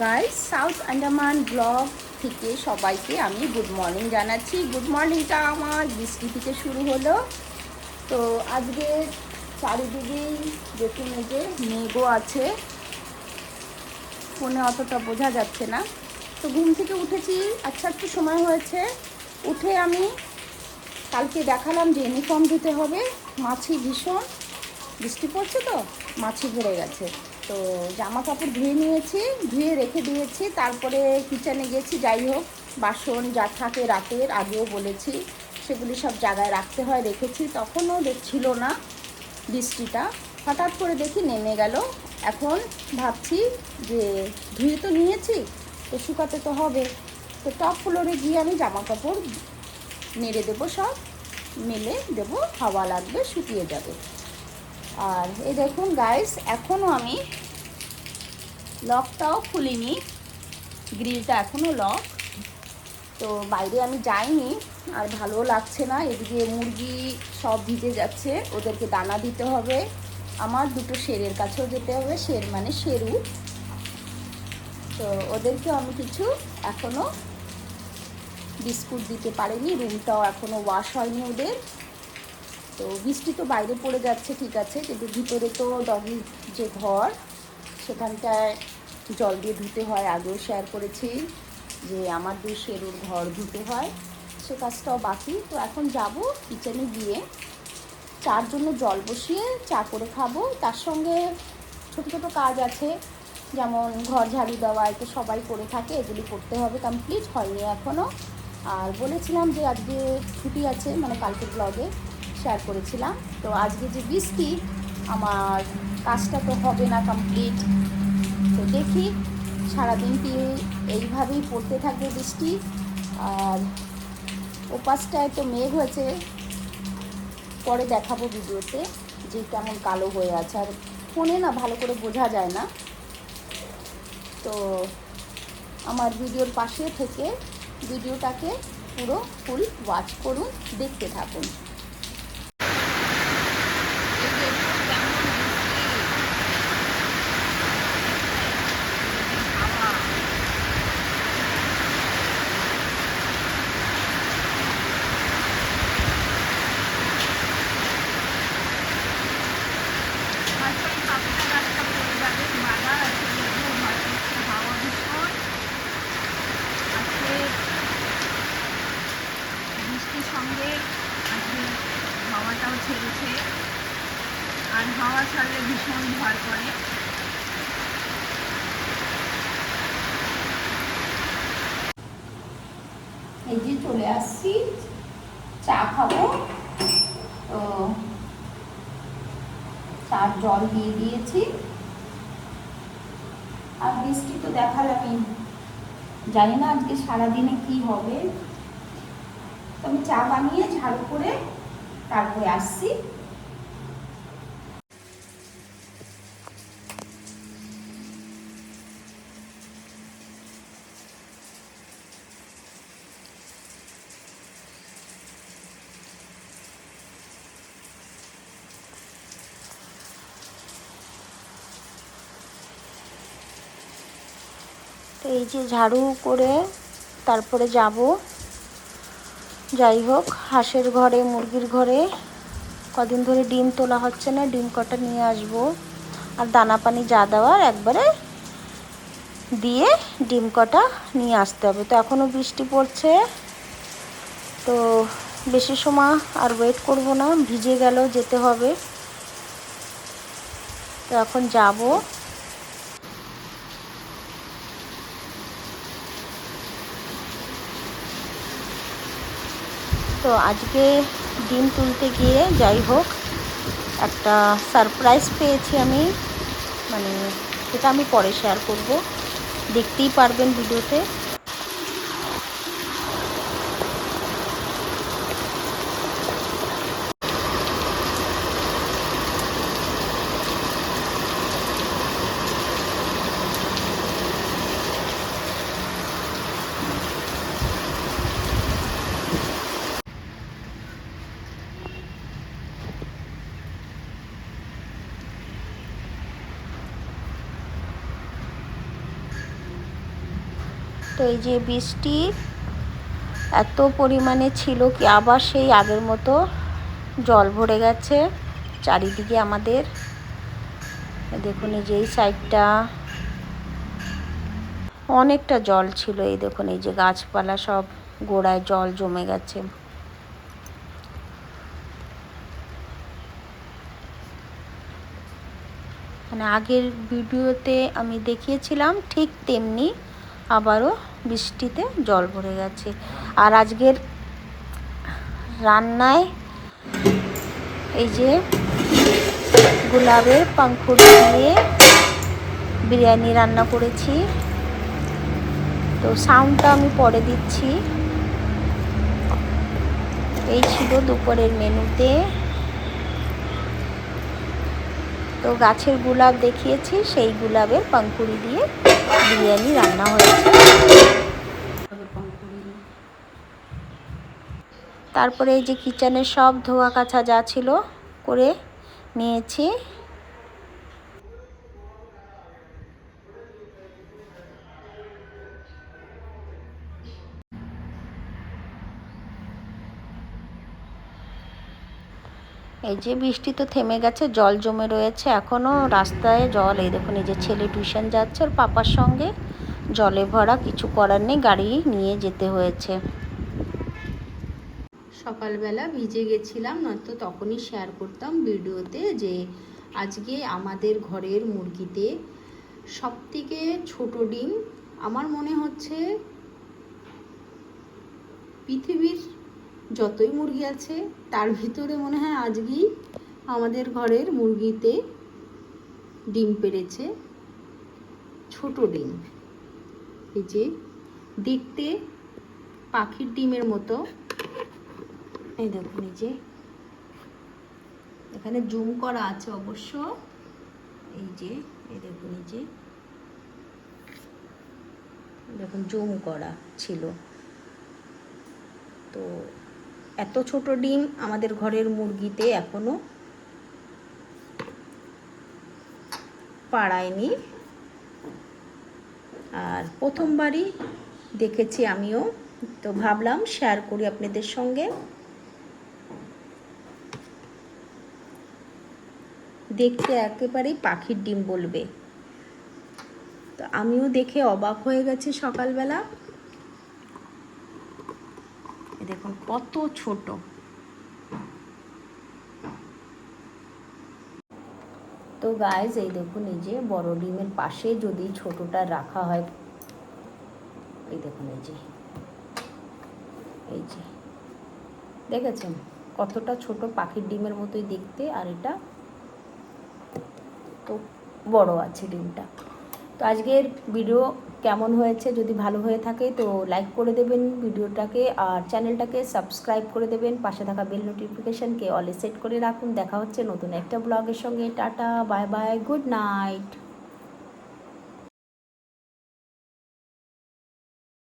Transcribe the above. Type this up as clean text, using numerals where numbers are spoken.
Guys, south Andaman blog থেকে সবাইকে আমি গুড মর্নিং জানাচ্ছি। গুড মর্নিংটা আমার বৃষ্টি থেকে শুরু হলো। তো আজকে চারিদিকেই দেখুন, এই যে মেঘও আছে, ফোনে অতটা বোঝা যাচ্ছে না। তো ঘুম থেকে উঠেছি, আচ্ছা একটু সময় হয়েছে। উঠে আমি কালকে দেখালাম যে ইউনিফর্ম ধুতে হবে। মাছি ভীষণ, বৃষ্টি পড়ছে তো মাছি ভরে গেছে। তো জামা কাপড় ধুয়ে নিয়েছি, ধুয়ে রেখে দিয়েছি। তারপরে কিচেনে গেছি। যাই হোক, বাসন যা থাকে রাতের আগেও বলেছি, সেগুলি সব জায়গায় রাখতে হয়, রেখেছি। তখনও দেখছিল না বৃষ্টিটা, হঠাৎ করে দেখি নেমে গেল। এখন ভাবছি যে ধুয়ে তো নিয়েছি, তো শুকাতে তো হবে। তো টপ ফ্লোরে গিয়ে আমি জামা কাপড় নেড়ে দেবো, সব মেলে দেবো, হাওয়া লাগবে, শুকিয়ে যাবে। আর এই দেখুন গাইস, এখনও আমি লকটাও খুলিনি, গ্রিলটা এখনও লক। তো বাইরে আমি যাইনি, আর ভালো লাগছে না। এদিকে মুরগি সব ভিজে যাচ্ছে, ওদেরকে দানা দিতে হবে। আমার দুটো শেরের কাছেও যেতে হবে, শের মানে শেরু। তো ওদেরকেও আমি কিছু এখনও বিস্কুট দিতে পারিনি, রুমটাও এখনও ওয়াশ হয়নি ওদের। তো বৃষ্টি তো বাইরে পড়ে যাচ্ছে, ঠিক আছে, কিন্তু ভিতরে তো ডগির যে ঘর, সেখানটায় জল দিয়ে ধুতে হয়। আগেও শেয়ার করেছি যে আমার দুই শেরুর ঘর ধুতে হয়, সে কাজটাও বাকি। তো এখন যাব কিচেনে গিয়ে চার জন্য জল বসিয়ে চা করে খাবো। তার সঙ্গে ছোটো ছোটো কাজ আছে, যেমন ঘর ঝাড়ু দেওয়া, এতে সবাই করে থাকে, এগুলি করতে হবে, কমপ্লিট হয়নি এখনও। আর বলেছিলাম যে আজকে ছুটি আছে, মানে কালকে ব্লগে শেয়ার করেছিলাম। তো আজকে যে বৃষ্টি, আমার কাজটা তো হবে না কমপ্লিট। তো দেখি সারাদিনটি এইভাবেই পড়তে থাকবে বৃষ্টি। আর ওপাশটায় তো মেঘ হয়েছে, পরে দেখাবো ভিডিওতে যে কেমন কালো হয়ে আছে। আর ফোনে না ভালো করে বোঝা যায় না। তো আমার ভিডিওর পাশে থেকে ভিডিওটাকে পুরো ফুল ওয়াচ করুন, দেখতে থাকুন। বৃষ্টির সঙ্গে আজকে হাওয়াটাও ছেড়েছে, আর হাওয়া ছাড়লে ভীষণ ভয় করে। এই যে চলে আসছি, চা খাবো। তো চার জল দিয়ে দিয়েছি। আর বৃষ্টি তো দেখালামই, জানি না আজকে সারাদিনে কি হবে। তো আমি চা বানিয়ে ঝাড়ু করে তারপরে আসছি। তো এই যে ঝাড়ু করে তারপরে যাব। যাই হোক, হাঁসের ঘরে, মুরগির ঘরে কদিন ধরে ডিম তোলা হচ্ছে না, ডিম কটা নিয়ে আসবো। আর দানা পানি যা দেওয়ার একবারে দিয়ে ডিম কটা নিয়ে আসতে হবে। তো এখনও বৃষ্টি পড়ছে, তো বেশি সময় আর ওয়েট করব না, ভিজে গেল, যেতে হবে। তো এখন যাব। তো আজকে ডিম তুলতে গিয়ে যাই হোক একটা সারপ্রাইজ পেয়েছি আমি, মানে সেটা আমি পরে শেয়ার করব, দেখতেই পারবেন ভিডিওতে। এই যে বৃষ্টি এত পরিমাণে ছিল কি আবার সেই আগের মতো জল ভরে গেছে চারিদিকে আমাদের। দেখুন এই যে এই সাইডটা অনেকটা জল ছিল। এই দেখুন এই যে গাছপালা সব গোড়ায় জল জমে গেছে। মানে আগের ভিডিওতে আমি দেখিয়েছিলাম ঠিক তেমনি আবারও বৃষ্টিতে জল ভরে গেছে। আর আজকের রান্নায় এই যে গোলাপের পাঙ্খুড়ি দিয়ে বিরিয়ানি রান্না করেছি। তো সাউন্ডটা আমি পরে দিচ্ছি। এই ছিল দুপুরের মেনুতে। তো গাছের গোলাপ দেখিয়েছি, সেই গোলাপের পাঙ্খুড়ি দিয়ে বিরিয়ানি রান্না হয়েছে। তারপরে এই যে কিচেনের সব ধোয়া কাছা যা ছিল করে নিয়েছি। এই যে বৃষ্টি তো থেমে গেছে, জল জমে রয়েছে এখনও রাস্তায় জল। এই দেখুন এই যে ছেলে টিউশন যাচ্ছে ওর পাপার সঙ্গে, জলে ভরা, কিছু করার নেই, গাড়ি নিয়ে যেতে হয়েছে। সকালবেলা ভিজে গেছিলাম, নয়তো তখনই শেয়ার করতাম ভিডিওতে যে আজকে আমাদের ঘরের মুরগিতে সবথেকে ছোট ডিম আমার মনে হচ্ছে পৃথিবীর যতই মুরগি আছে তার ভিতরে মনে হয় আজকেই আমাদের ঘরের মুরগিতে ডিম পেড়েছে। ছোট ডিম, এই যে দেখতে পাখির ডিমের মতো। এই দেখুন এই যে এখানে জুম করা আছে অবশ্য। এই যে এই দেখুন এই যে দেখুন জুম করা ছিল। তো এত ছোট ডিম আমাদের ঘরের মুরগিতে এখনো পাড়ায়নি। আর প্রথমবারই দেখেছি আমিও, তো ভাবলাম শেয়ার করি আপনাদের সঙ্গে। দেখতে একেবারেই পাখির ডিম বলবে। তো আমিও দেখে অবাক হয়ে গেছি সকালবেলা। দেখুন কত ছোট। তো গাইজ এই দেখুন এই যে বড় ডিমের পাশে যদি ছোটটা রাখা হয়, এই দেখুন এই যে দেখেছেন কতটা ছোট, পাখির ডিমের মতোই দেখতে। আর এটা তো বড় আছে ডিমটা। তো আজকের ভিডিও কেমন হয়েছে, যদি ভালো হয়ে থাকে তো লাইক করে দেবেন ভিডিওটাকে, আর চ্যানেলটাকে সাবস্ক্রাইব করে দেবেন, পাশে থাকা বেল নোটিফিকেশানকে অলে সেট করে রাখুন। দেখা হচ্ছে নতুন একটা ব্লগের সঙ্গে। Tata, bye bye, good night.